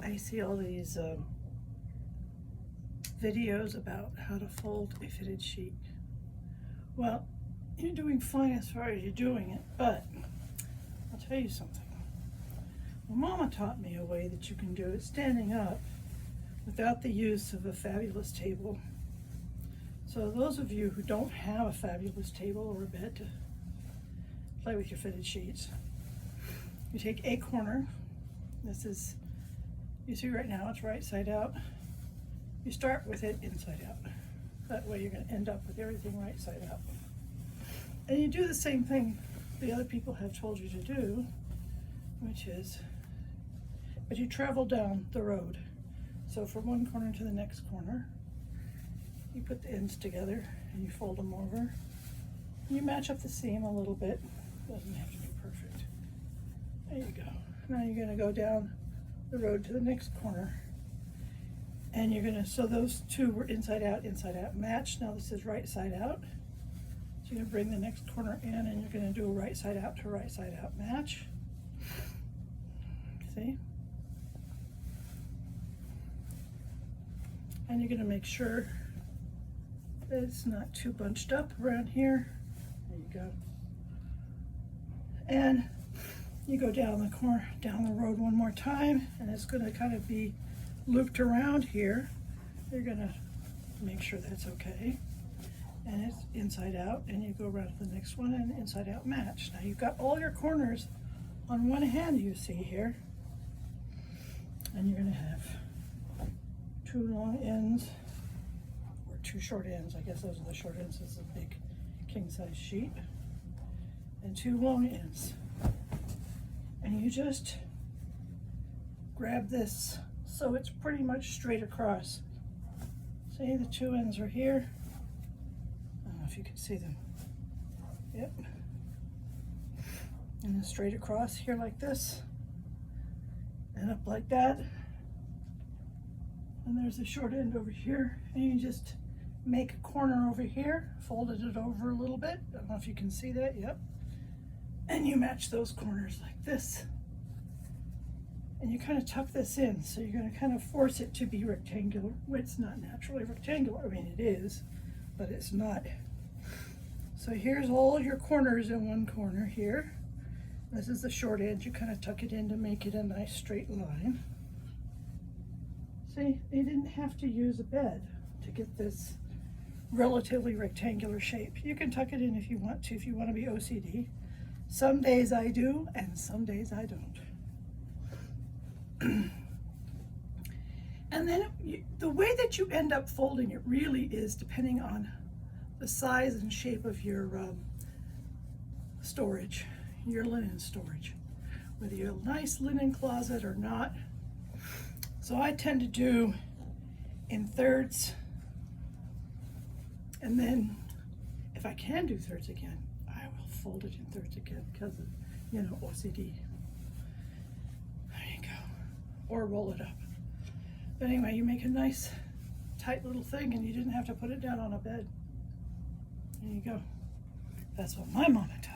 I see all these videos about how to fold a fitted sheet. Well, you're doing fine as far as you're doing it, but I'll tell you something. Well, Mama taught me a way that you can do it standing up without the use of a fabulous table. So those of you who don't have a fabulous table or a bed to play with your fitted sheets, you take a corner. This is, you see right now it's right side out. You start with it inside out. That way you're going to end up with everything right side out. And you do the same thing the other people have told you to do, which is, but you travel down the road. So from one corner to the next corner, you put the ends together and you fold them over. You match up the seam a little bit. Doesn't have to be perfect. There you go. Now you're going to go down the road to the next corner. And you're going to, so those two were inside out match. Now this is right side out. So you're going to bring the next corner in and you're going to do a right side out to right side out match. See? And you're going to make sure that it's not too bunched up around here. There you go. And you go down the road one more time, and it's going to kind of be looped around here. You're going to make sure that's okay. And it's inside out, and you go around to the next one and inside out match. Now you've got all your corners on one hand, you see here. And you're going to have two long ends, or two short ends. I guess those are the short ends. This is a big king size sheet. And two long ends. And you just grab this so it's pretty much straight across. See, the two ends are here. I don't know if you can see them. Yep. And then straight across here like this. And up like that. And there's the short end over here. And you just make a corner over here, folded it over a little bit. I don't know if you can see that, yep. And you match those corners like this. And you kind of tuck this in, so you're going to kind of force it to be rectangular. Well, it's not naturally rectangular. I mean, it is, but it's not. So here's all your corners in one corner here. This is the short edge. You kind of tuck it in to make it a nice straight line. See, you didn't have to use a bed to get this relatively rectangular shape. You can tuck it in if you want to be OCD. Some days I do, and some days I don't. And then the way that you end up folding it really is depending on the size and shape of your storage, your linen storage, whether you have a nice linen closet or not. So I tend to do in thirds, and then if I can do thirds again, I will fold it in thirds again because of, you know, OCD. There you go. Or roll it up. But anyway, you make a nice tight little thing and you didn't have to put it down on a bed. There you go. That's what my mama taught.